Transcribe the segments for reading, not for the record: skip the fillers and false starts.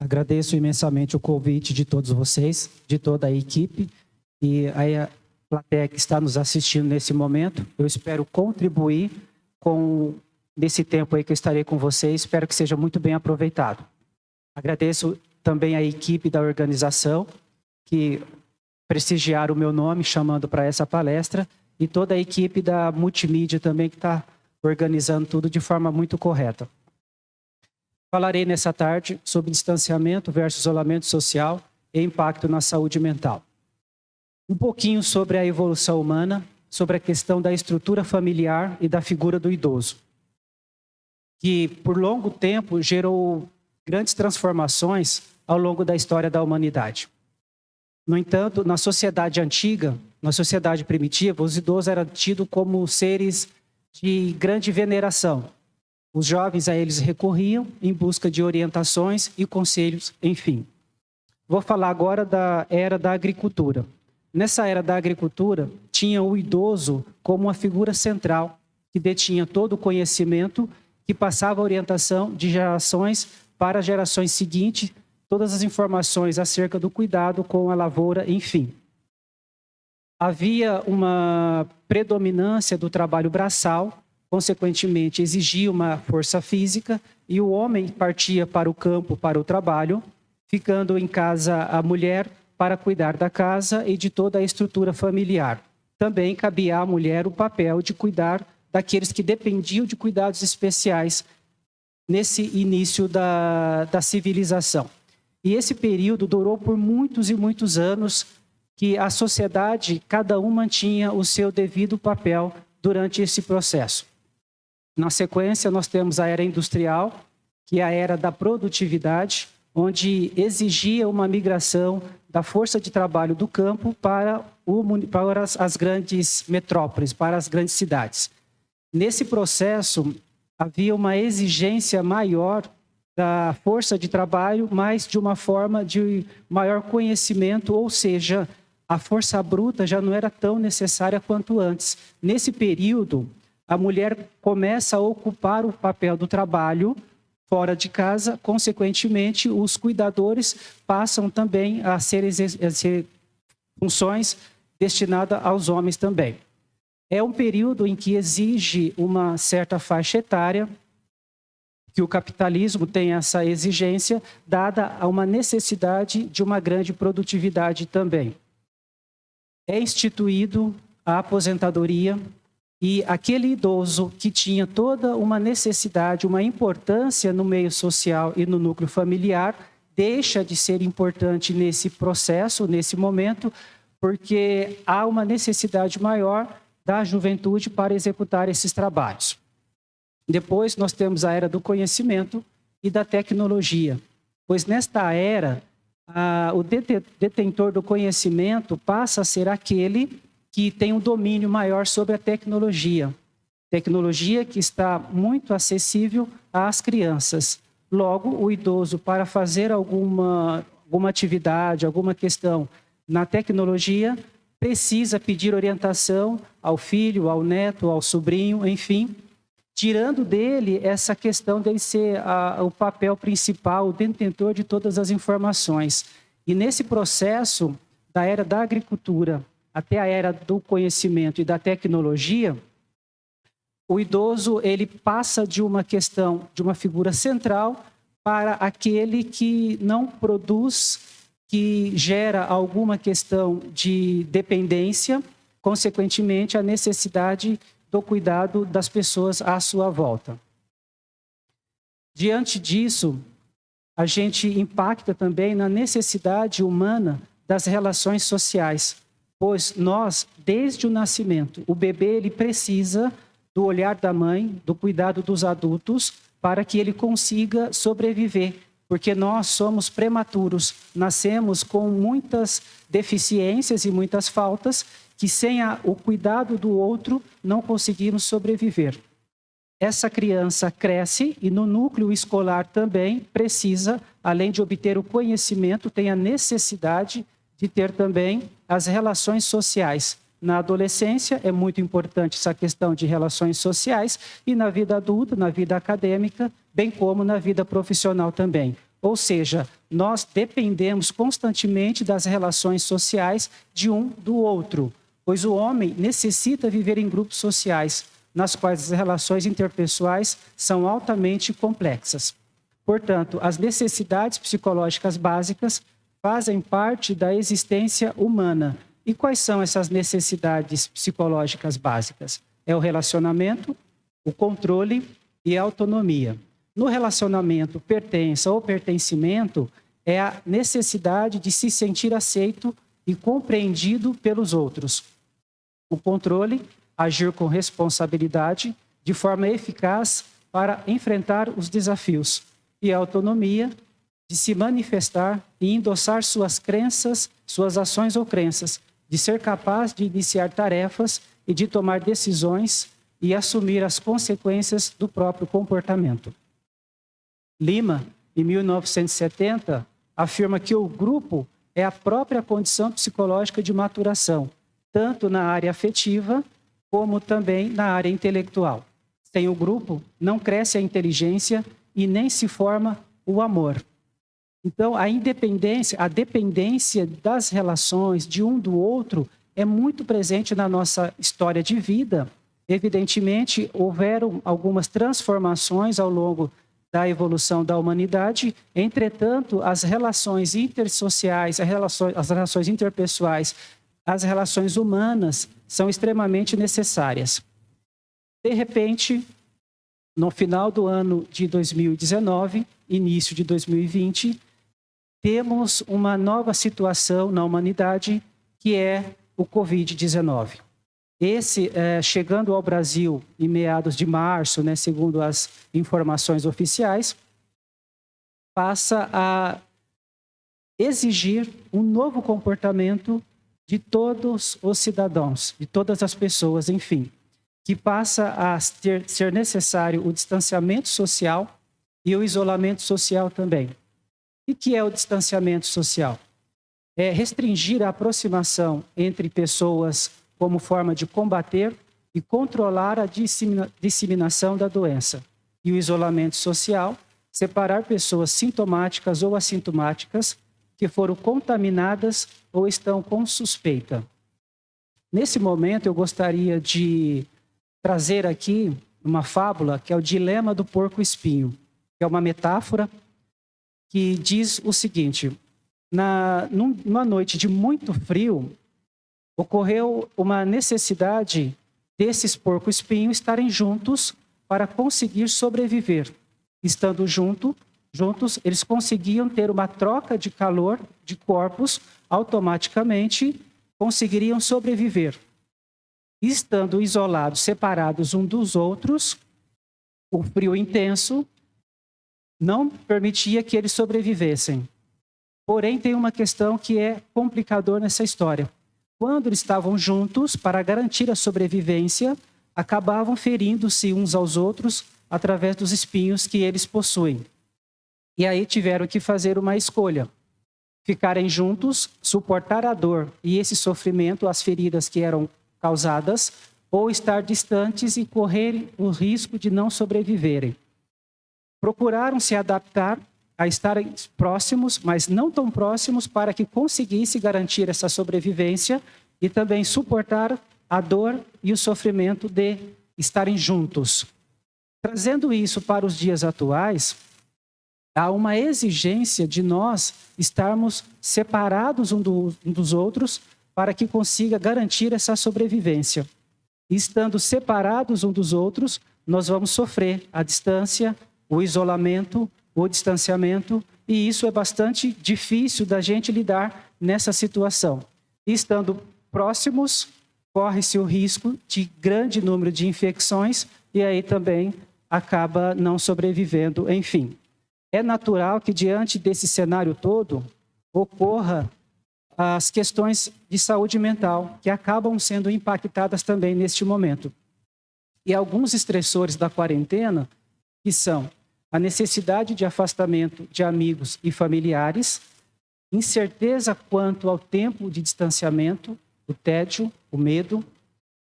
Agradeço imensamente o convite de todos vocês, de toda a equipe e a plateia que está nos assistindo nesse momento. Eu espero contribuir nesse tempo aí que eu estarei com vocês. Espero que seja muito bem aproveitado. Agradeço também a equipe da organização que prestigiaram o meu nome chamando para essa palestra e toda a equipe da multimídia também que está organizando tudo de forma muito correta. Falarei nessa tarde sobre distanciamento versus isolamento social e impacto na saúde mental. Um pouquinho sobre a evolução humana, sobre a questão da estrutura familiar e da figura do idoso, que por longo tempo gerou grandes transformações ao longo da história da humanidade. No entanto, na sociedade antiga, na sociedade primitiva, os idosos eram tidos como seres de grande veneração. Os jovens a eles recorriam em busca de orientações e conselhos, enfim. Vou falar agora da era da agricultura. Nessa era da agricultura, tinha o idoso como uma figura central, que detinha todo o conhecimento, que passava a orientação de gerações para gerações seguintes, todas as informações acerca do cuidado com a lavoura, enfim. Havia uma predominância do trabalho braçal, consequentemente exigia uma força física e o homem partia para o campo, para o trabalho, ficando em casa a mulher para cuidar da casa e de toda a estrutura familiar. Também cabia à mulher o papel de cuidar daqueles que dependiam de cuidados especiais nesse início da civilização. E esse período durou por muitos e muitos anos, que a sociedade, cada uma mantinha o seu devido papel durante esse processo. Na sequência, nós temos a era industrial, que é a era da produtividade, onde exigia uma migração da força de trabalho do campo para as grandes metrópoles, para as grandes cidades. Nesse processo, havia uma exigência maior da força de trabalho, mas de uma forma de maior conhecimento, ou seja, a força bruta já não era tão necessária quanto antes. Nesse período, a mulher começa a ocupar o papel do trabalho fora de casa, consequentemente, os cuidadores passam também a ser funções destinadas aos homens também. É um período em que exige uma certa faixa etária, que o capitalismo tem essa exigência, dada a uma necessidade de uma grande produtividade também. É instituído a aposentadoria e aquele idoso que tinha toda uma necessidade, uma importância no meio social e no núcleo familiar, deixa de ser importante nesse processo, nesse momento, porque há uma necessidade maior da juventude para executar esses trabalhos. Depois nós temos a era do conhecimento e da tecnologia, pois nesta era, o detentor do conhecimento passa a ser aquele que tem um domínio maior sobre a tecnologia. Tecnologia que está muito acessível às crianças. Logo, o idoso, para fazer alguma atividade, alguma questão na tecnologia, precisa pedir orientação ao filho, ao neto, ao sobrinho, enfim, tirando dele essa questão de ser o papel principal, o detentor de todas as informações. E nesse processo da era da agricultura até a era do conhecimento e da tecnologia, o idoso ele passa de uma questão, de uma figura central para aquele que não produz, que gera alguma questão de dependência, consequentemente a necessidade do cuidado das pessoas à sua volta. Diante disso, a gente impacta também na necessidade humana das relações sociais, pois nós, desde o nascimento, o bebê ele precisa do olhar da mãe, do cuidado dos adultos, para que ele consiga sobreviver, porque nós somos prematuros, nascemos com muitas deficiências e muitas faltas, que sem o cuidado do outro não conseguimos sobreviver. Essa criança cresce e no núcleo escolar também precisa, além de obter o conhecimento, tem a necessidade de ter também as relações sociais. Na adolescência é muito importante essa questão de relações sociais e na vida adulta, na vida acadêmica, bem como na vida profissional também. Ou seja, nós dependemos constantemente das relações sociais de um do outro, pois o homem necessita viver em grupos sociais, nas quais as relações interpessoais são altamente complexas. Portanto, as necessidades psicológicas básicas fazem parte da existência humana. E quais são essas necessidades psicológicas básicas? É o relacionamento, o controle e a autonomia. No relacionamento, pertença ou pertencimento é a necessidade de se sentir aceito e compreendido pelos outros. O controle, agir com responsabilidade, de forma eficaz para enfrentar os desafios. E a autonomia, de se manifestar e endossar suas crenças, suas ações ou crenças, de ser capaz de iniciar tarefas e de tomar decisões e assumir as consequências do próprio comportamento. Lima, em 1970, afirma que o grupo é a própria condição psicológica de maturação, tanto na área afetiva como também na área intelectual. Sem o grupo, não cresce a inteligência e nem se forma o amor. Então, a dependência das relações de um do outro é muito presente na nossa história de vida. Evidentemente, houveram algumas transformações ao longo da evolução da humanidade. Entretanto, as relações intersociais, as relações interpessoais, as relações humanas são extremamente necessárias. De repente, no final do ano de 2019, início de 2020, temos uma nova situação na humanidade, que é o Covid-19. Esse, chegando ao Brasil em meados de março, segundo as informações oficiais, passa a exigir um novo comportamento de todos os cidadãos, de todas as pessoas, enfim, que passa a ser necessário o distanciamento social e o isolamento social também. O que é o distanciamento social? É restringir a aproximação entre pessoas como forma de combater e controlar a disseminação da doença. E o isolamento social, separar pessoas sintomáticas ou assintomáticas que foram contaminadas ou estão com suspeita. Nesse momento, eu gostaria de trazer aqui uma fábula, que é o dilema do porco-espinho, que é uma metáfora que diz o seguinte: numa noite de muito frio, ocorreu uma necessidade desses porco-espinhos estarem juntos para conseguir sobreviver. Estando juntos, eles conseguiam ter uma troca de calor de corpos, automaticamente conseguiriam sobreviver. Estando isolados, separados um dos outros, o frio intenso não permitia que eles sobrevivessem. Porém, tem uma questão que é complicador nessa história. Quando eles estavam juntos, para garantir a sobrevivência, acabavam ferindo-se uns aos outros através dos espinhos que eles possuem. E aí tiveram que fazer uma escolha: ficarem juntos, suportar a dor e esse sofrimento, as feridas que eram causadas, ou estar distantes e correrem o risco de não sobreviverem. Procuraram se adaptar a estarem próximos, mas não tão próximos, para que conseguisse garantir essa sobrevivência e também suportar a dor e o sofrimento de estarem juntos. Trazendo isso para os dias atuais, há uma exigência de nós estarmos separados um dos outros para que consiga garantir essa sobrevivência. E estando separados um dos outros, nós vamos sofrer a distância, o isolamento, o distanciamento, e isso é bastante difícil da gente lidar nessa situação. E estando próximos, corre-se o risco de grande número de infecções e aí também acaba não sobrevivendo, enfim. É natural que diante desse cenário todo ocorra as questões de saúde mental, que acabam sendo impactadas também neste momento. E alguns estressores da quarentena, que são a necessidade de afastamento de amigos e familiares, incerteza quanto ao tempo de distanciamento, o tédio, o medo.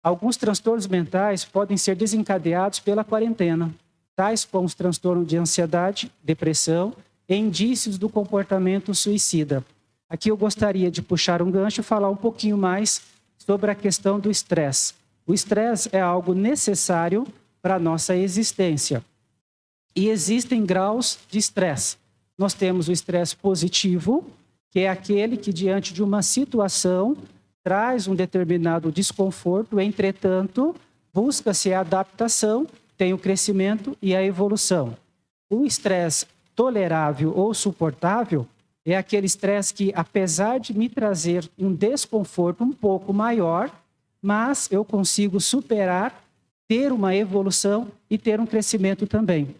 Alguns transtornos mentais podem ser desencadeados pela quarentena, tais como os transtornos de ansiedade, depressão indícios do comportamento suicida. Aqui eu gostaria de puxar um gancho e falar um pouquinho mais sobre a questão do estresse. O estresse é algo necessário para a nossa existência. E existem graus de estresse. Nós temos o estresse positivo, que é aquele que, diante de uma situação, traz um determinado desconforto, entretanto, busca-se a adaptação, tem o crescimento e a evolução. O estresse tolerável ou suportável é aquele estresse que, apesar de me trazer um desconforto um pouco maior, mas eu consigo superar, ter uma evolução e ter um crescimento também.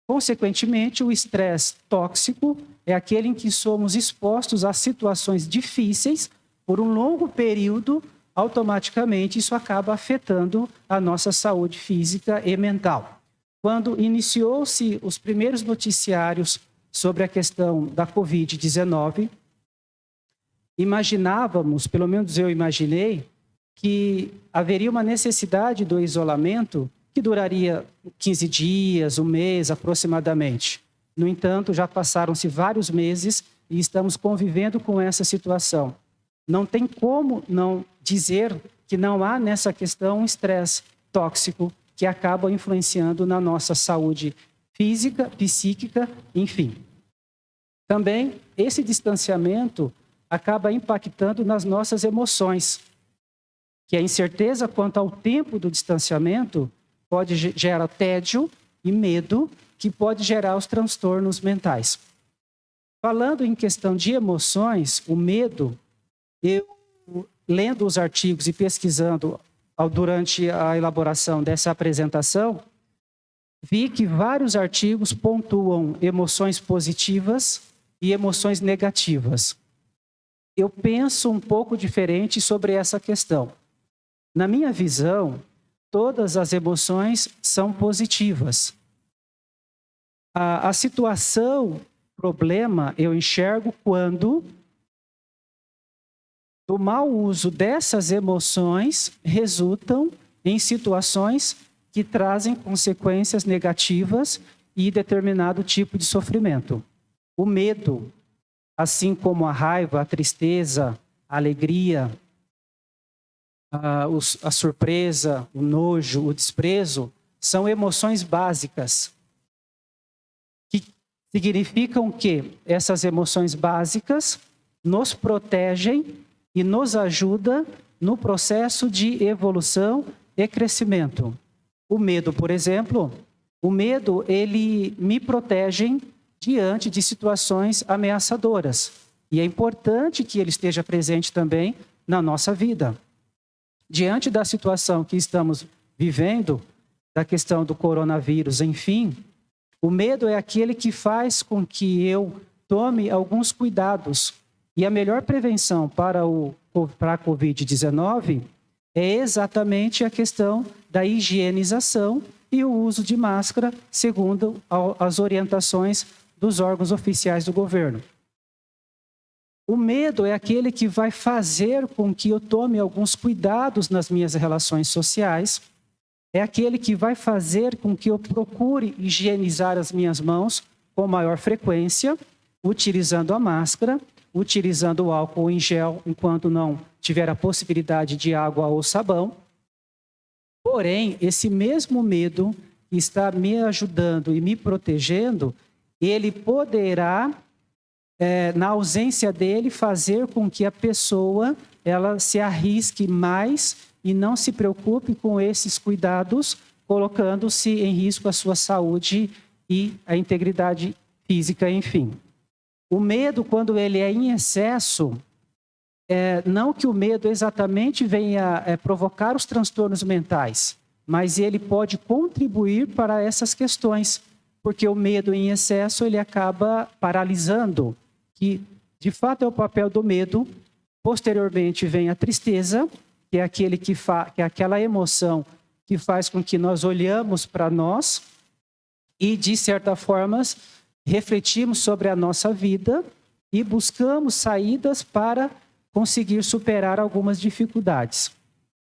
Consequentemente, o estresse tóxico é aquele em que somos expostos a situações difíceis por um longo período, automaticamente isso acaba afetando a nossa saúde física e mental. Quando iniciou-se os primeiros noticiários sobre a questão da Covid-19, imaginávamos, pelo menos eu imaginei, que haveria uma necessidade do isolamento que duraria 15 dias, um mês aproximadamente. No entanto, já passaram-se vários meses e estamos convivendo com essa situação. Não tem como não dizer que não há nessa questão um estresse tóxico que acaba influenciando na nossa saúde física, psíquica, enfim. Também, esse distanciamento acaba impactando nas nossas emoções, que a incerteza quanto ao tempo do distanciamento pode gerar tédio e medo, que pode gerar os transtornos mentais. Falando em questão de emoções, o medo, eu, lendo os artigos e pesquisando durante a elaboração dessa apresentação, vi que vários artigos pontuam emoções positivas e emoções negativas. Eu penso um pouco diferente sobre essa questão. Na minha visão, todas as emoções são positivas. A situação, problema, eu enxergo quando do mau uso dessas emoções resultam em situações que trazem consequências negativas e determinado tipo de sofrimento. O medo, assim como a raiva, a tristeza, a alegria, a surpresa, o nojo, o desprezo, são emoções básicas, que significam que essas emoções básicas nos protegem e nos ajudam no processo de evolução e crescimento. O medo, por exemplo, ele me protege diante de situações ameaçadoras. E é importante que ele esteja presente também na nossa vida. Diante da situação que estamos vivendo, da questão do coronavírus, enfim, o medo é aquele que faz com que eu tome alguns cuidados. E a melhor prevenção para a Covid-19 é exatamente a questão da higienização e o uso de máscara, segundo as orientações dos órgãos oficiais do governo. O medo é aquele que vai fazer com que eu tome alguns cuidados nas minhas relações sociais, é aquele que vai fazer com que eu procure higienizar as minhas mãos com maior frequência, utilizando a máscara, utilizando o álcool em gel enquanto não tiver a possibilidade de água ou sabão. Porém, esse mesmo medo que está me ajudando e me protegendo, ele poderá, na ausência dele, fazer com que a pessoa ela se arrisque mais e não se preocupe com esses cuidados, colocando-se em risco a sua saúde e a integridade física, enfim. O medo, quando ele é em excesso, não que o medo exatamente venha provocar os transtornos mentais, mas ele pode contribuir para essas questões, porque o medo em excesso ele acaba paralisando, que de fato é o papel do medo. Posteriormente vem a tristeza, que é que é aquela emoção que faz com que nós olhamos para nós e, de certa forma, refletimos sobre a nossa vida e buscamos saídas para conseguir superar algumas dificuldades.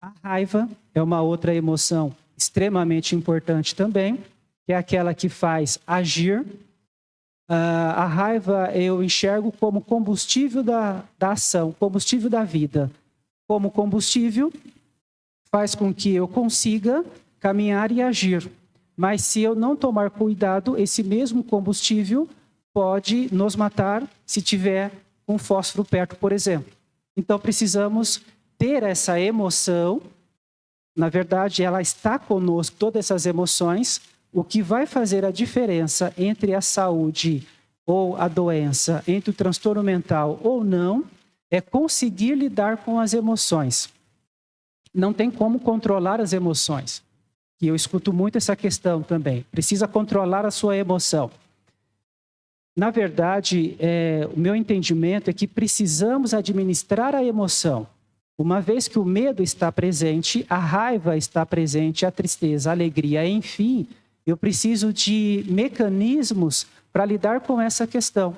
A raiva é uma outra emoção extremamente importante também, que é aquela que faz agir A raiva eu enxergo como combustível da ação, combustível da vida. Como combustível, faz com que eu consiga caminhar e agir. Mas se eu não tomar cuidado, esse mesmo combustível pode nos matar se tiver um fósforo perto, por exemplo. Então precisamos ter essa emoção. Na verdade, ela está conosco, todas essas emoções. O que vai fazer a diferença entre a saúde ou a doença, entre o transtorno mental ou não, é conseguir lidar com as emoções. Não tem como controlar as emoções. E eu escuto muito essa questão também. Precisa controlar a sua emoção. Na verdade, o meu entendimento é que precisamos administrar a emoção. Uma vez que o medo está presente, a raiva está presente, a tristeza, a alegria, enfim, eu preciso de mecanismos para lidar com essa questão,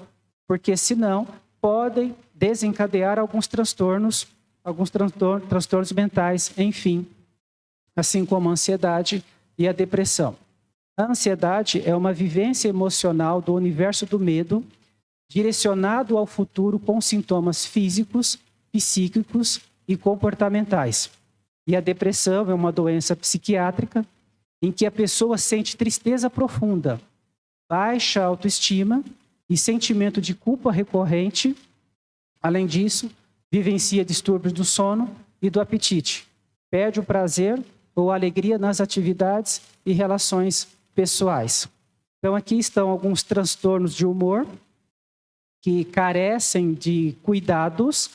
porque senão podem desencadear alguns transtornos mentais, enfim, assim como a ansiedade e a depressão. A ansiedade é uma vivência emocional do universo do medo, direcionado ao futuro com sintomas físicos, psíquicos e comportamentais. E a depressão é uma doença psiquiátrica em que a pessoa sente tristeza profunda, baixa autoestima e sentimento de culpa recorrente. Além disso, vivencia distúrbios do sono e do apetite, perde o prazer ou a alegria nas atividades e relações pessoais. Então, aqui estão alguns transtornos de humor que carecem de cuidados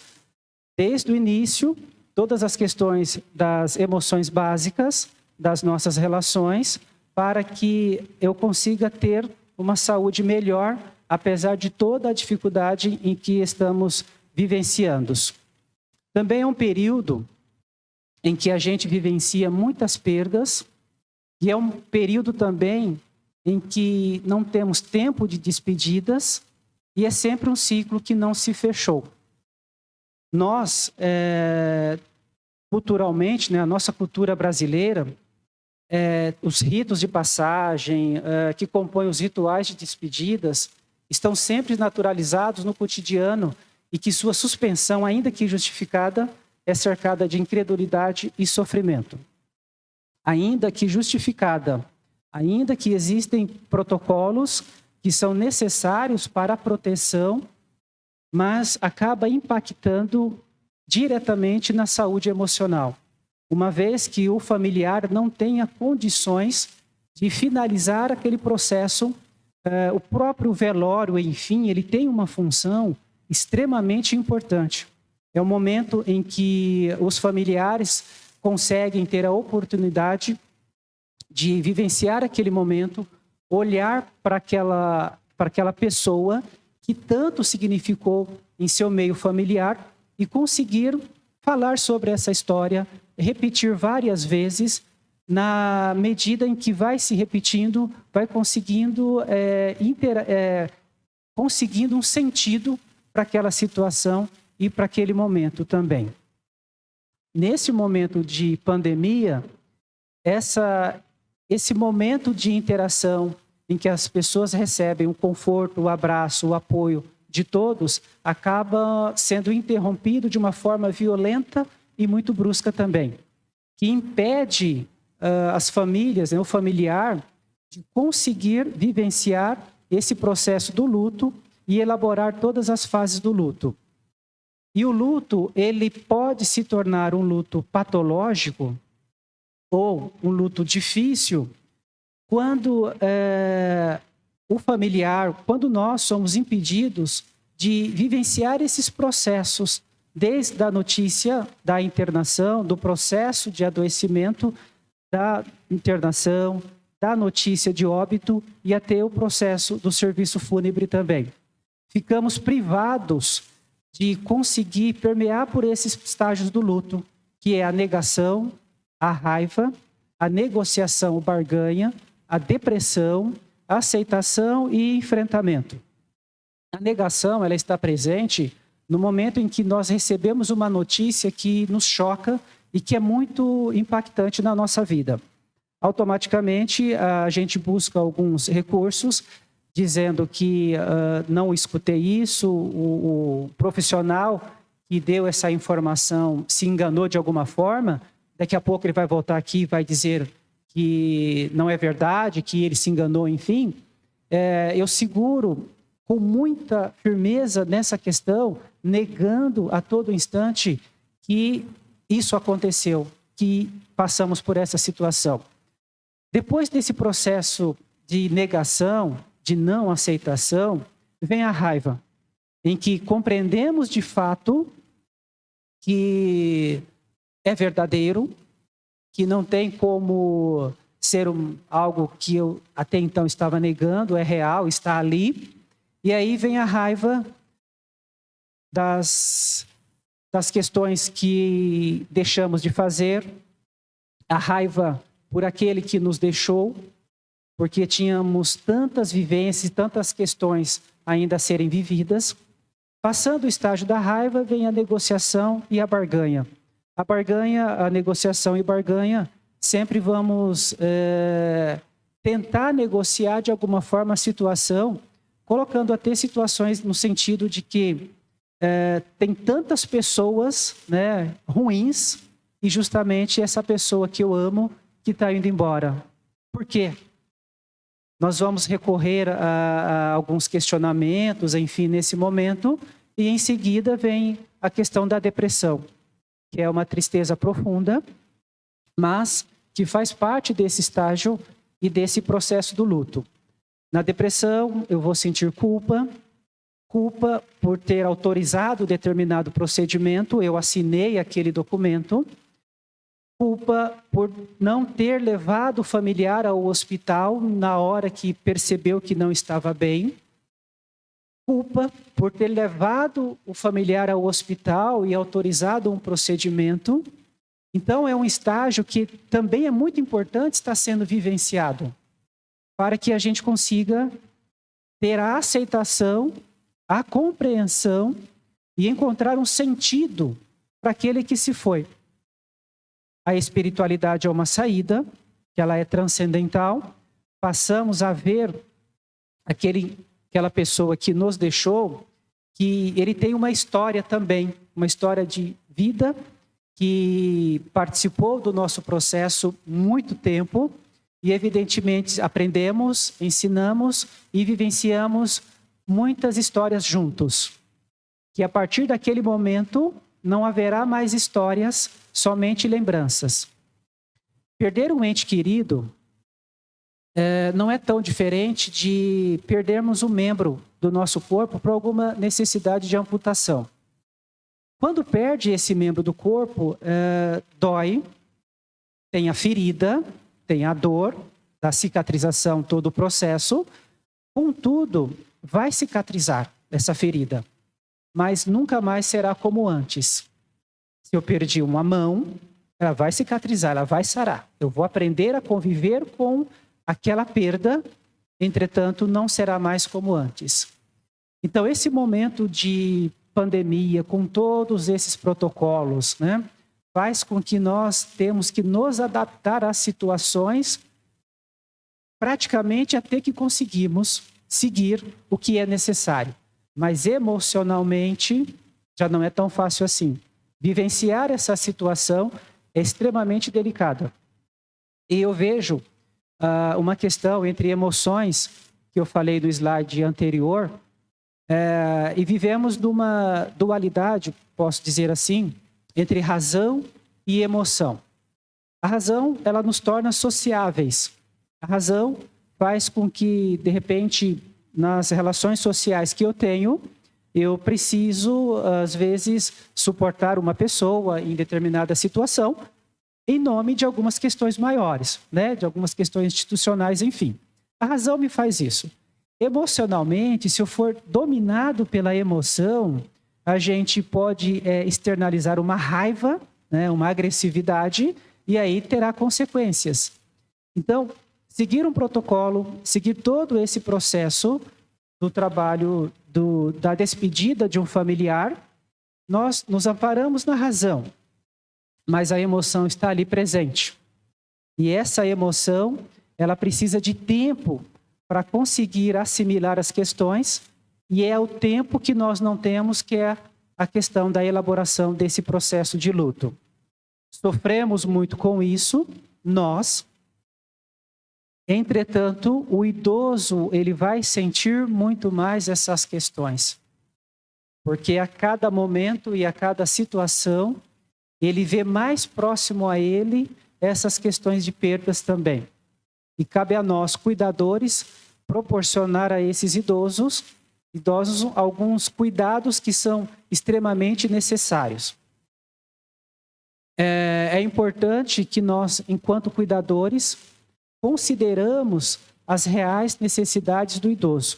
desde o início, todas as questões das emoções básicas das nossas relações, para que eu consiga ter uma saúde melhor, apesar de toda a dificuldade em que estamos vivenciando. Também é um período em que a gente vivencia muitas perdas, e é um período também em que não temos tempo de despedidas, e é sempre um ciclo que não se fechou. Nós, culturalmente, a nossa cultura brasileira, os ritos de passagem, que compõem os rituais de despedidas, estão sempre naturalizados no cotidiano e que sua suspensão, ainda que justificada, é cercada de incredulidade e sofrimento. Ainda que justificada, ainda que existem protocolos que são necessários para a proteção, mas acaba impactando diretamente na saúde emocional, uma vez que o familiar não tenha condições de finalizar aquele processo. O próprio velório, enfim, ele tem uma função extremamente importante. É o momento em que os familiares conseguem ter a oportunidade de vivenciar aquele momento, olhar para aquela pessoa que tanto significou em seu meio familiar e conseguir falar sobre essa história, repetir várias vezes, na medida em que vai se repetindo, vai conseguindo um sentido para aquela situação e para aquele momento também. Nesse momento de pandemia, esse momento de interação em que as pessoas recebem o conforto, o abraço, o apoio de todos, acaba sendo interrompido de uma forma violenta e muito brusca também, que impede as famílias, o familiar, de conseguir vivenciar esse processo do luto e elaborar todas as fases do luto. E o luto, ele pode se tornar um luto patológico ou um luto difícil quando o familiar, quando nós somos impedidos de vivenciar esses processos, desde a notícia da internação, do processo de adoecimento, da internação, da notícia de óbito e até o processo do serviço fúnebre também. Ficamos privados de conseguir permear por esses estágios do luto, que é a negação, a raiva, a negociação, o barganha, a depressão, a aceitação e enfrentamento. A negação, ela está presente no momento em que nós recebemos uma notícia que nos choca e que é muito impactante na nossa vida. Automaticamente, a gente busca alguns recursos dizendo que não escutei isso, o profissional que deu essa informação se enganou de alguma forma, daqui a pouco ele vai voltar aqui e vai dizer que não é verdade, que ele se enganou, enfim. Eu seguro com muita firmeza nessa questão, negando a todo instante que isso aconteceu, que passamos por essa situação. Depois desse processo de negação, de não aceitação, vem a raiva, em que compreendemos de fato que é verdadeiro, que não tem como ser algo que eu até então estava negando, é real, está ali. E aí vem a raiva das questões que deixamos de fazer, a raiva por aquele que nos deixou, porque tínhamos tantas vivências, tantas questões ainda a serem vividas. Passando o estágio da raiva, vem a negociação e a barganha. A barganha, a negociação e barganha, sempre vamos tentar negociar de alguma forma a situação, colocando até situações no sentido de que tem tantas pessoas, né, ruins, e justamente essa pessoa que eu amo que está indo embora. Por quê? Nós vamos recorrer a alguns questionamentos, enfim, nesse momento, e em seguida vem a questão da depressão, que é uma tristeza profunda, mas que faz parte desse estágio e desse processo do luto. Na depressão, eu vou sentir culpa por ter autorizado determinado procedimento, eu assinei aquele documento, culpa por não ter levado o familiar ao hospital na hora que percebeu que não estava bem, culpa por ter levado o familiar ao hospital e autorizado um procedimento. Então, é um estágio que também é muito importante estar sendo vivenciado, para que a gente consiga ter a aceitação, a compreensão e encontrar um sentido para aquele que se foi. A espiritualidade é uma saída, que ela é transcendental. Passamos a ver aquela pessoa que nos deixou, que ele tem uma história também, uma história de vida, que participou do nosso processo muito tempo e, evidentemente, aprendemos, ensinamos e vivenciamos muitas histórias juntos. Que a partir daquele momento não haverá mais histórias, somente lembranças. Perder um ente querido não é tão diferente de perdermos um membro do nosso corpo por alguma necessidade de amputação. Quando perde esse membro do corpo, dói, tem a ferida, tem a dor da cicatrização, todo o processo. Contudo, vai cicatrizar essa ferida, mas nunca mais será como antes. Se eu perdi uma mão, ela vai cicatrizar, ela vai sarar. Eu vou aprender a conviver com aquela perda, entretanto, não será mais como antes. Então, esse momento de pandemia, com todos esses protocolos, né, faz com que nós temos que nos adaptar às situações praticamente até que conseguimos seguir o que é necessário. Mas emocionalmente já não é tão fácil assim. Vivenciar essa situação é extremamente delicada. E eu vejo uma questão entre emoções, que eu falei no slide anterior, e vivemos numa dualidade, posso dizer assim, entre razão e emoção. A razão, ela nos torna sociáveis. A razão faz com que, de repente, nas relações sociais que eu tenho, eu preciso, às vezes, suportar uma pessoa em determinada situação em nome de algumas questões maiores, né? De algumas questões institucionais, enfim. A razão me faz isso. Emocionalmente, se eu for dominado pela emoção, a gente pode externalizar uma raiva, né? Uma agressividade, e aí terá consequências. Então, seguir um protocolo, seguir todo esse processo do trabalho da despedida de um familiar, nós nos amparamos na razão, mas a emoção está ali presente. E essa emoção, ela precisa de tempo para conseguir assimilar as questões, e é o tempo que nós não temos, que é a questão da elaboração desse processo de luto. Sofremos muito com isso, nós. Entretanto, o idoso, ele vai sentir muito mais essas questões. Porque a cada momento e a cada situação, ele vê mais próximo a ele essas questões de perdas também. E cabe a nós, cuidadores, proporcionar a esses idosos alguns cuidados que são extremamente necessários. É importante que nós, enquanto cuidadores, consideramos as reais necessidades do idoso.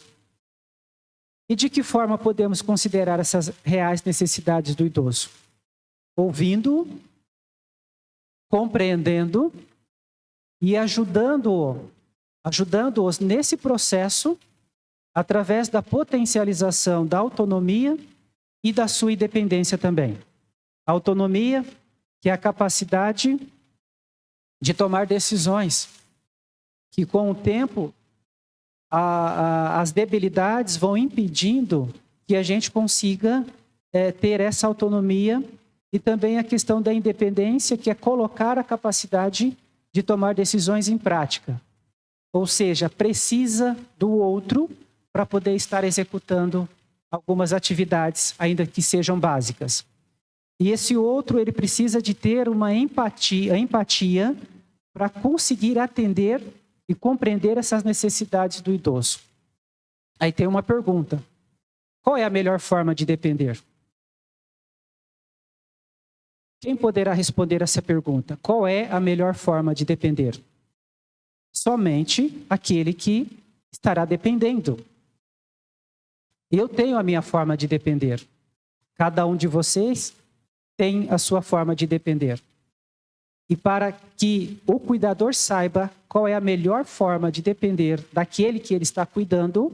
E de que forma podemos considerar essas reais necessidades do idoso? Ouvindo, compreendendo e ajudando-os nesse processo através da potencialização da autonomia e da sua independência também. A autonomia, que é a capacidade de tomar decisões, que com o tempo as debilidades vão impedindo que a gente consiga ter essa autonomia, e também a questão da independência, que é colocar a capacidade de tomar decisões em prática. Ou seja, precisa do outro para poder estar executando algumas atividades, ainda que sejam básicas. E esse outro, ele precisa de ter uma empatia para conseguir atender e compreender essas necessidades do idoso. Aí tem uma pergunta: qual é a melhor forma de depender? Quem poderá responder essa pergunta? Qual é a melhor forma de depender? Somente aquele que estará dependendo. Eu tenho a minha forma de depender. Cada um de vocês tem a sua forma de depender. E para que o cuidador saiba qual é a melhor forma de depender daquele que ele está cuidando,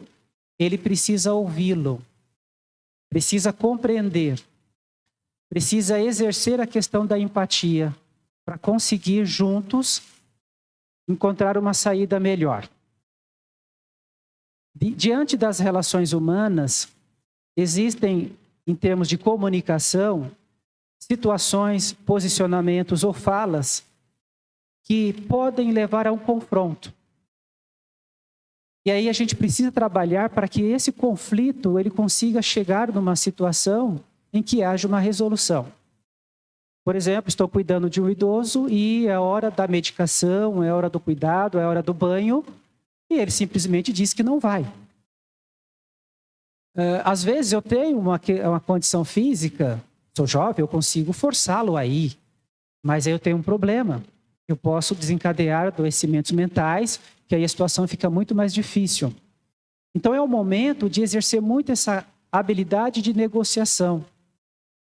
ele precisa ouvi-lo, precisa compreender, precisa exercer a questão da empatia para conseguir juntos encontrar uma saída melhor. Diante das relações humanas, existem, em termos de comunicação, situações, posicionamentos ou falas que podem levar a um confronto. E aí a gente precisa trabalhar para que esse conflito ele consiga chegar numa situação em que haja uma resolução. Por exemplo, estou cuidando de um idoso e é hora da medicação, é hora do cuidado, é hora do banho, e ele simplesmente diz que não vai. Às vezes eu tenho uma condição física, sou jovem, eu consigo forçá-lo a ir, mas aí eu tenho um problema. Eu posso desencadear adoecimentos mentais, que aí a situação fica muito mais difícil. Então é o momento de exercer muito essa habilidade de negociação,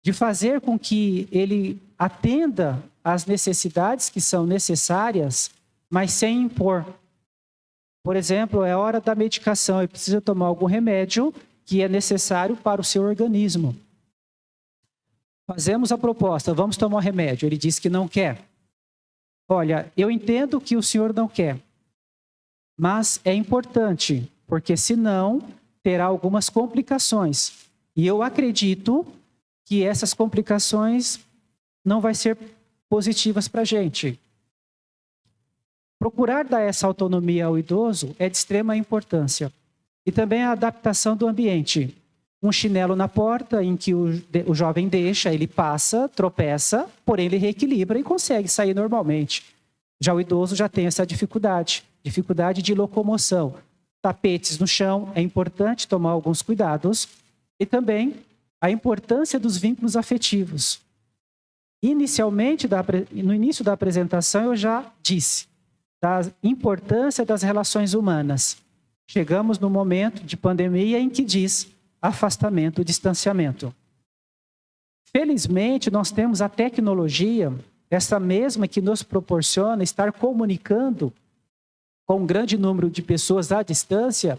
de fazer com que ele atenda às necessidades que são necessárias, mas sem impor. Por exemplo, é hora da medicação, ele precisa tomar algum remédio que é necessário para o seu organismo. Fazemos a proposta, vamos tomar o remédio. Ele diz que não quer. Olha, eu entendo que o senhor não quer, mas é importante, porque senão terá algumas complicações. E eu acredito que essas complicações não vão ser positivas para a gente. Procurar dar essa autonomia ao idoso é de extrema importância. E também a adaptação do ambiente. Um chinelo na porta em que o jovem deixa, ele passa, tropeça, porém ele reequilibra e consegue sair normalmente. Já o idoso já tem essa dificuldade de locomoção. Tapetes no chão, é importante tomar alguns cuidados. E também a importância dos vínculos afetivos. Inicialmente, no início da apresentação, eu já disse da importância das relações humanas. Chegamos no momento de pandemia em que diz afastamento, distanciamento. Felizmente, nós temos a tecnologia, essa mesma que nos proporciona estar comunicando com um grande número de pessoas à distância.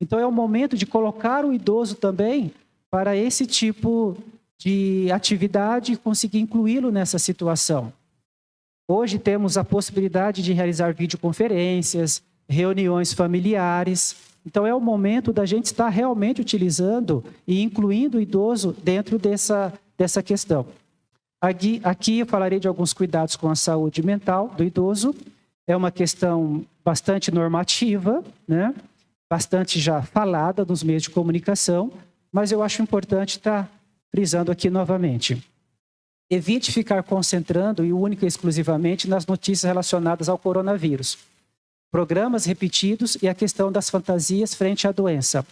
Então, é o momento de colocar o idoso também para esse tipo de atividade e conseguir incluí-lo nessa situação. Hoje temos a possibilidade de realizar videoconferências, reuniões familiares. Então, é o momento da gente estar realmente utilizando e incluindo o idoso dentro dessa questão. Aqui eu falarei de alguns cuidados com a saúde mental do idoso. É uma questão bastante normativa, né? Bastante já falada nos meios de comunicação, mas eu acho importante estar frisando aqui novamente. Evite ficar concentrando e única e exclusivamente nas notícias relacionadas ao coronavírus. Programas repetidos e a questão das fantasias frente à doença.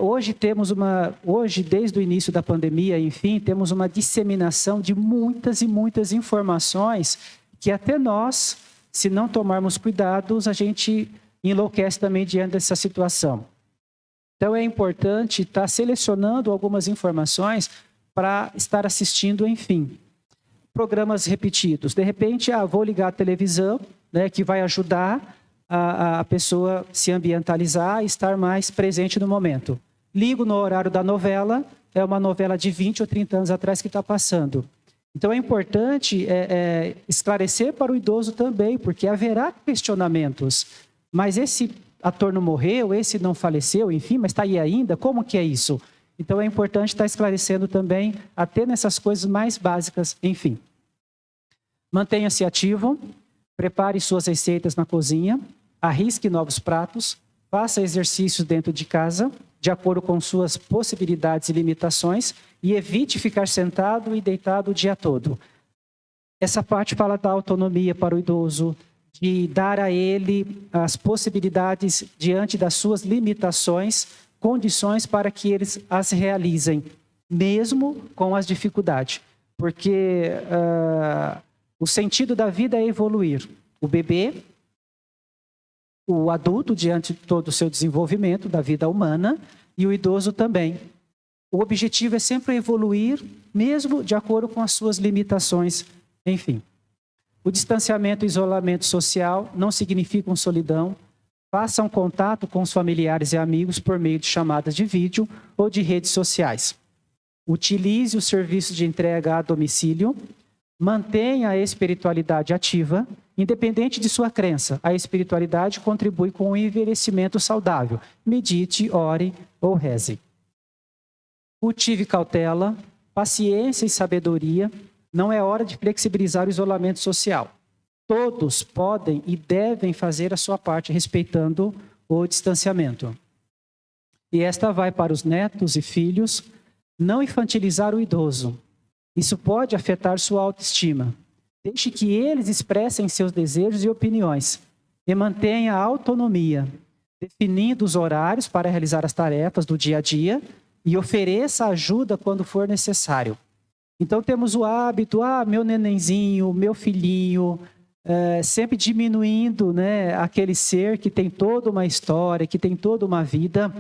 Hoje, desde o início da pandemia, enfim, temos uma disseminação de muitas e muitas informações que até nós, se não tomarmos cuidados, a gente enlouquece também diante dessa situação. Então, é importante estar selecionando algumas informações para estar assistindo, enfim. Programas repetidos. De repente, vou ligar a televisão, né, que vai ajudar a pessoa se ambientalizar e estar mais presente no momento. Ligo no horário da novela, é uma novela de 20 ou 30 anos atrás que está passando. Então, é importante esclarecer para o idoso também, porque haverá questionamentos. Mas esse ator não morreu, esse não faleceu, enfim, mas está aí ainda, como que é isso? Então, é importante estar esclarecendo também, até nessas coisas mais básicas, enfim. Mantenha-se ativo, prepare suas receitas na cozinha, arrisque novos pratos, faça exercícios dentro de casa, de acordo com suas possibilidades e limitações, e evite ficar sentado e deitado o dia todo. Essa parte fala da autonomia para o idoso, de dar a ele as possibilidades diante das suas limitações, condições para que eles as realizem, mesmo com as dificuldades. Porque o sentido da vida é evoluir. O bebê, o adulto, diante de todo o seu desenvolvimento da vida humana, e o idoso também. O objetivo é sempre evoluir, mesmo de acordo com as suas limitações, enfim. O distanciamento e isolamento social não significam solidão. Façam contato com os familiares e amigos por meio de chamadas de vídeo ou de redes sociais. Utilize o serviço de entrega a domicílio. Mantenha a espiritualidade ativa. Independente de sua crença, a espiritualidade contribui com o envelhecimento saudável. Medite, ore ou reze. Cultive cautela, paciência e sabedoria. Não é hora de flexibilizar o isolamento social. Todos podem e devem fazer a sua parte respeitando o distanciamento. E esta vai para os netos e filhos. Não infantilizar o idoso. Isso pode afetar sua autoestima. Deixe que eles expressem seus desejos e opiniões. E mantenha a autonomia, definindo os horários para realizar as tarefas do dia a dia e ofereça ajuda quando for necessário. Então, temos o hábito, meu nenenzinho, meu filhinho, sempre diminuindo, né, aquele ser que tem toda uma história, que tem toda uma vida.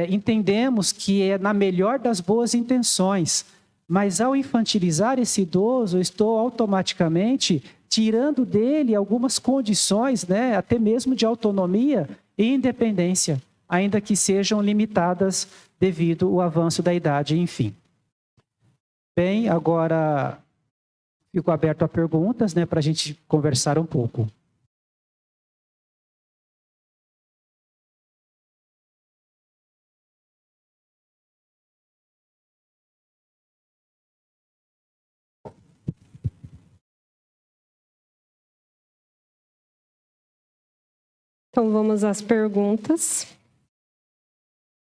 Entendemos que é na melhor das boas intenções, mas ao infantilizar esse idoso, eu estou automaticamente tirando dele algumas condições, né, até mesmo de autonomia e independência, ainda que sejam limitadas devido ao avanço da idade, enfim. Bem, agora fico aberto a perguntas, né, para a gente conversar um pouco. Então, vamos às perguntas.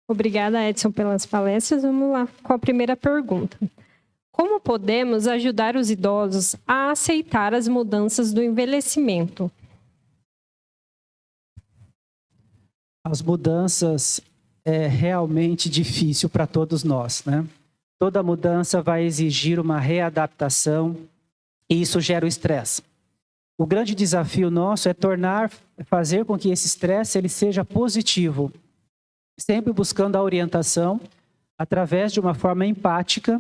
Obrigada, Edson, pelas palestras. Vamos lá com a primeira pergunta. Como podemos ajudar os idosos a aceitar as mudanças do envelhecimento? As mudanças é realmente difícil para todos nós, né? Toda mudança vai exigir uma readaptação e isso gera o estresse. O grande desafio nosso é fazer com que esse estresse ele seja positivo, sempre buscando a orientação através de uma forma empática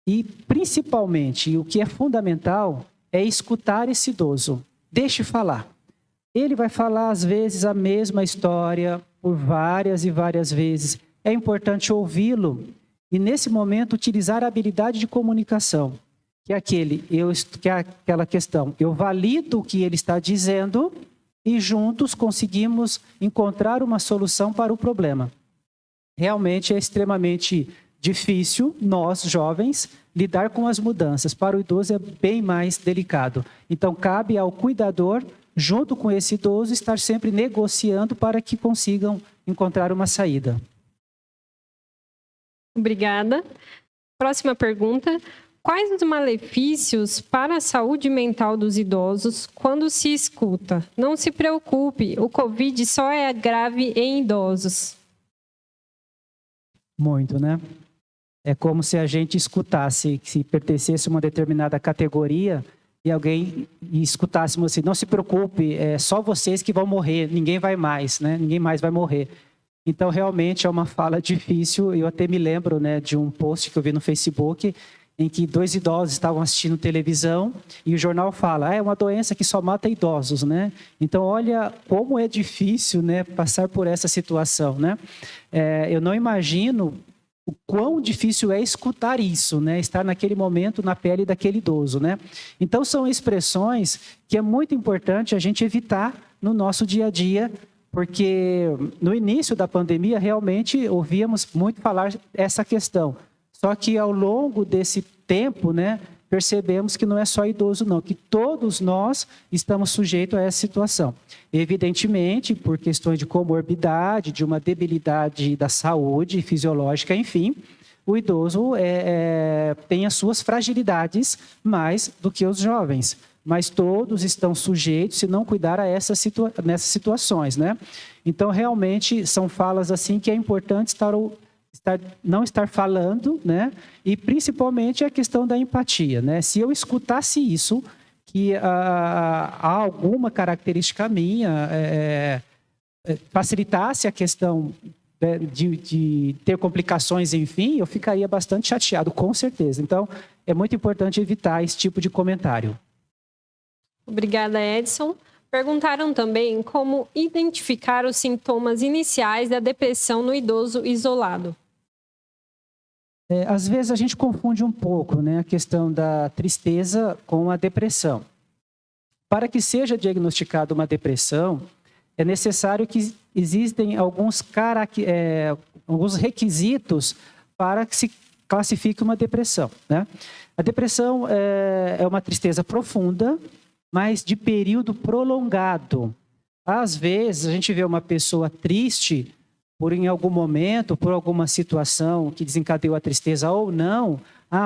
e, principalmente, o que é fundamental é escutar esse idoso. Deixe falar. Ele vai falar, às vezes, a mesma história por várias e várias vezes. É importante ouvi-lo e, nesse momento, utilizar a habilidade de comunicação, que é aquela questão. Eu valido o que ele está dizendo e juntos conseguimos encontrar uma solução para o problema. Realmente é extremamente difícil, nós, jovens, lidar com as mudanças. Para o idoso é bem mais delicado. Então, cabe ao cuidador, junto com esse idoso, estar sempre negociando para que consigam encontrar uma saída. Obrigada. Próxima pergunta. Quais os malefícios para a saúde mental dos idosos quando se escuta? Não se preocupe, o Covid só é grave em idosos. Muito, né? É como se a gente escutasse, se pertencesse a uma determinada categoria e alguém escutássemos assim, não se preocupe, é só vocês que vão morrer, ninguém vai mais, né? Ninguém mais vai morrer. Então, realmente é uma fala difícil. Eu até me lembro, né, de um post que eu vi no Facebook em que 2 idosos estavam assistindo televisão e o jornal fala, é uma doença que só mata idosos, né? Então, olha como é difícil, né, passar por essa situação, né? Eu não imagino o quão difícil é escutar isso, né? Estar naquele momento na pele daquele idoso, né? Então, são expressões que é muito importante a gente evitar no nosso dia a dia, porque no início da pandemia, realmente, ouvíamos muito falar essa questão. Só que ao longo desse tempo, né, percebemos que não é só idoso, não, que todos nós estamos sujeitos a essa situação. Evidentemente, por questões de comorbidade, de uma debilidade da saúde fisiológica, enfim, o idoso tem as suas fragilidades mais do que os jovens. Mas todos estão sujeitos, se não cuidar, a nessas situações, né? Então, realmente, são falas assim que é importante não estar falando, né? E, principalmente, a questão da empatia, né? Se eu escutasse isso, que há alguma característica minha, facilitasse a questão de ter complicações, enfim, eu ficaria bastante chateado, com certeza. Então, é muito importante evitar esse tipo de comentário. Obrigada, Edson. Perguntaram também como identificar os sintomas iniciais da depressão no idoso isolado. Às vezes a gente confunde um pouco, né, a questão da tristeza com a depressão. Para que seja diagnosticada uma depressão, é necessário que existem alguns requisitos para que se classifique uma depressão, né? A depressão é uma tristeza profunda, mas de período prolongado. Às vezes, a gente vê uma pessoa triste em algum momento, por alguma situação que desencadeou a tristeza ou não.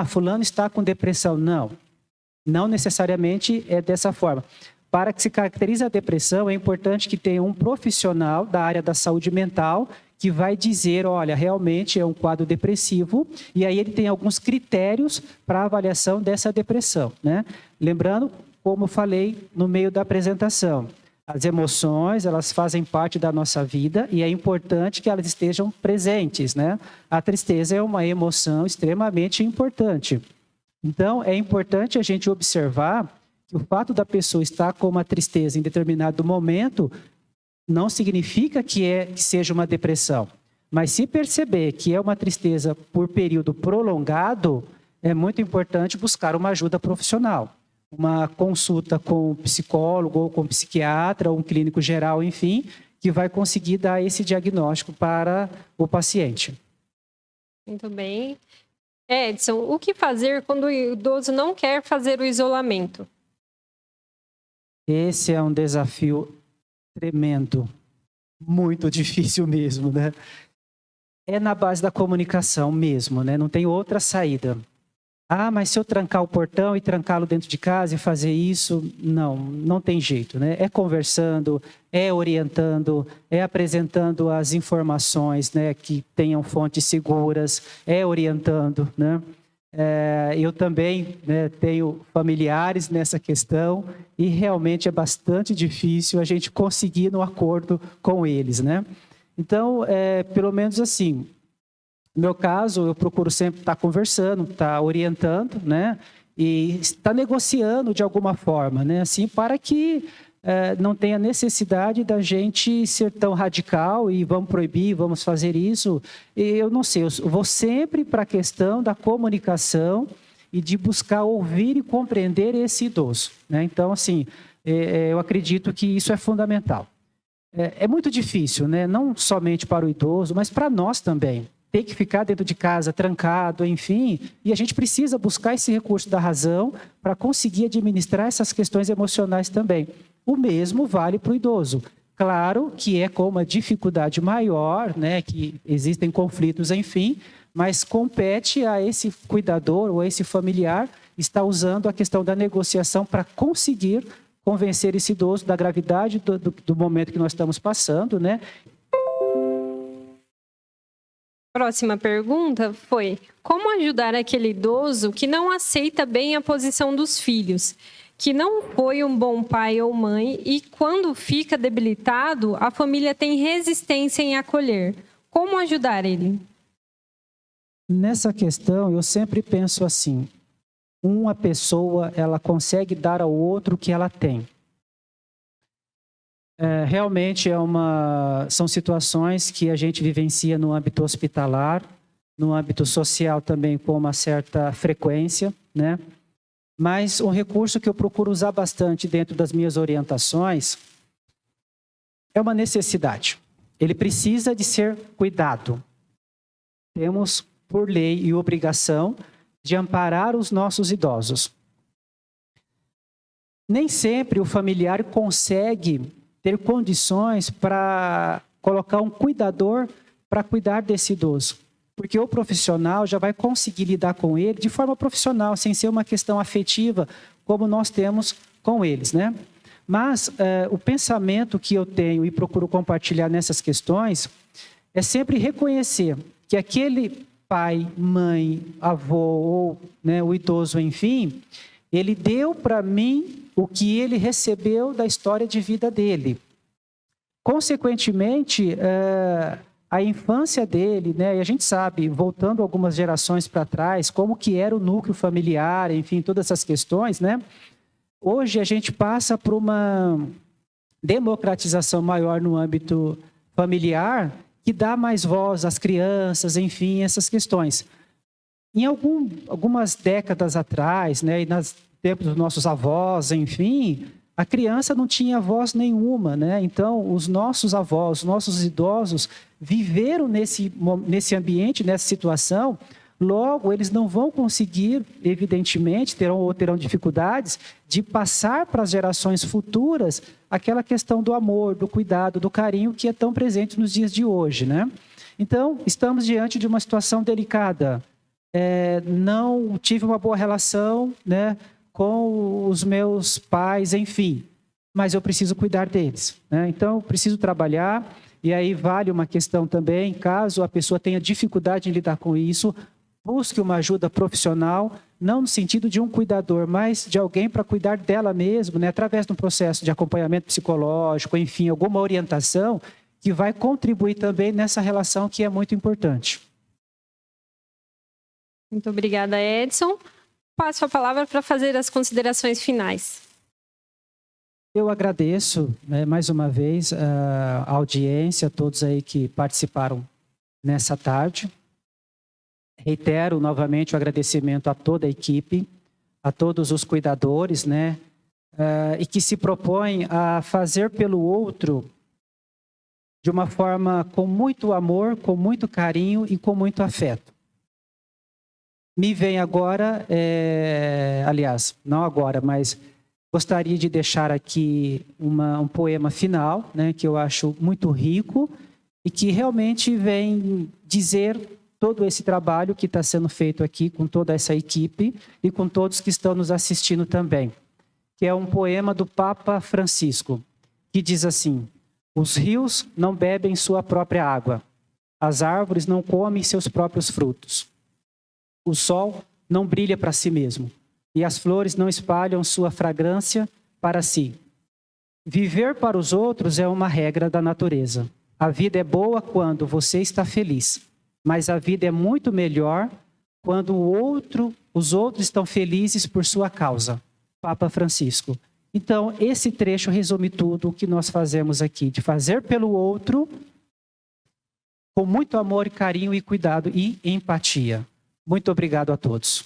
Fulano está com depressão. Não necessariamente é dessa forma. Para que se caracterize a depressão, é importante que tenha um profissional da área da saúde mental que vai dizer, olha, realmente é um quadro depressivo, e aí ele tem alguns critérios para a avaliação dessa depressão, né? Lembrando, como falei no meio da apresentação, as emoções, elas fazem parte da nossa vida e é importante que elas estejam presentes, né? A tristeza é uma emoção extremamente importante. Então, é importante a gente observar que o fato da pessoa estar com uma tristeza em determinado momento não significa que seja uma depressão. Mas se perceber que é uma tristeza por período prolongado, é muito importante buscar uma ajuda profissional. Uma consulta com um psicólogo ou com um psiquiatra ou um clínico geral, enfim, que vai conseguir dar esse diagnóstico para o paciente. Muito bem. Edson, o que fazer quando o idoso não quer fazer o isolamento? Esse é um desafio tremendo, muito difícil mesmo, né? É na base da comunicação mesmo, né? Não tem outra saída. Mas se eu trancar o portão e trancá-lo dentro de casa e fazer isso, não tem jeito, né? É conversando, é orientando, é apresentando as informações, né, que tenham fontes seguras, é orientando, né? Eu também, né, tenho familiares nessa questão e realmente é bastante difícil a gente conseguir um acordo com eles, né? Então, pelo menos assim, no meu caso, eu procuro sempre estar conversando, estar orientando, né? E estar negociando de alguma forma, né? Assim, para que não tenha necessidade da gente ser tão radical e vamos proibir, vamos fazer isso. Eu não sei, eu vou sempre para a questão da comunicação e de buscar ouvir e compreender esse idoso, né? Então, assim, eu acredito que isso é fundamental. É muito difícil, né? Não somente para o idoso, mas para nós também. Ter que ficar dentro de casa, trancado, enfim, e a gente precisa buscar esse recurso da razão para conseguir administrar essas questões emocionais também. O mesmo vale para o idoso. Claro que é com uma dificuldade maior, né? Que existem conflitos, enfim, mas compete a esse cuidador ou a esse familiar estar usando a questão da negociação para conseguir convencer esse idoso da gravidade do momento que nós estamos passando, né? Próxima pergunta foi: como ajudar aquele idoso que não aceita bem a posição dos filhos, que não foi um bom pai ou mãe e quando fica debilitado, a família tem resistência em acolher? Como ajudar ele? Nessa questão, eu sempre penso assim: uma pessoa, ela consegue dar ao outro o que ela tem. Realmente são situações que a gente vivencia no âmbito hospitalar, no âmbito social também com uma certa frequência, né? Mas um recurso que eu procuro usar bastante dentro das minhas orientações é uma necessidade. Ele precisa de ser cuidado. Temos, por lei e obrigação, de amparar os nossos idosos. Nem sempre o familiar consegue ter condições para colocar um cuidador para cuidar desse idoso. Porque o profissional já vai conseguir lidar com ele de forma profissional, sem ser uma questão afetiva, como nós temos com eles, né? Mas o pensamento que eu tenho e procuro compartilhar nessas questões é sempre reconhecer que aquele pai, mãe, avô ou, né, o idoso, enfim, ele deu para mim o que ele recebeu da história de vida dele. Consequentemente, a infância dele, né, e a gente sabe, voltando algumas gerações para trás, como que era o núcleo familiar, enfim, todas essas questões, né? Hoje a gente passa por uma democratização maior no âmbito familiar, que dá mais voz às crianças, enfim, essas questões. Em algumas décadas atrás, né, e nos tempos dos nossos avós, enfim, a criança não tinha voz nenhuma, né? Então, os nossos avós, os nossos idosos viveram nesse ambiente, nessa situação. Logo, eles não vão conseguir, evidentemente, terão dificuldades de passar para as gerações futuras aquela questão do amor, do cuidado, do carinho que é tão presente nos dias de hoje, né? Então, estamos diante de uma situação delicada. Não tive uma boa relação, né, com os meus pais, enfim, mas eu preciso cuidar deles, né? Então, eu preciso trabalhar, e aí vale uma questão também, caso a pessoa tenha dificuldade em lidar com isso, busque uma ajuda profissional, não no sentido de um cuidador, mas de alguém para cuidar dela mesma, né? Através de um processo de acompanhamento psicológico, enfim, alguma orientação que vai contribuir também nessa relação que é muito importante. Muito obrigada, Edson. Passo a palavra para fazer as considerações finais. Eu agradeço, né, mais uma vez a audiência, a todos aí que participaram nessa tarde. Reitero novamente o agradecimento a toda a equipe, a todos os cuidadores, né, e que se propõem a fazer pelo outro de uma forma com muito amor, com muito carinho e com muito afeto. Me vem agora, aliás, não agora, mas gostaria de deixar aqui um poema final, né, que eu acho muito rico e que realmente vem dizer todo esse trabalho que está sendo feito aqui com toda essa equipe e com todos que estão nos assistindo também, que é um poema do Papa Francisco, que diz assim: os rios não bebem sua própria água, as árvores não comem seus próprios frutos. O sol não brilha para si mesmo, e as flores não espalham sua fragrância para si. Viver para os outros é uma regra da natureza. A vida é boa quando você está feliz, mas a vida é muito melhor quando os outros estão felizes por sua causa. Papa Francisco. Então, esse trecho resume tudo o que nós fazemos aqui, de fazer pelo outro com muito amor, carinho e cuidado e empatia. Muito obrigado a todos.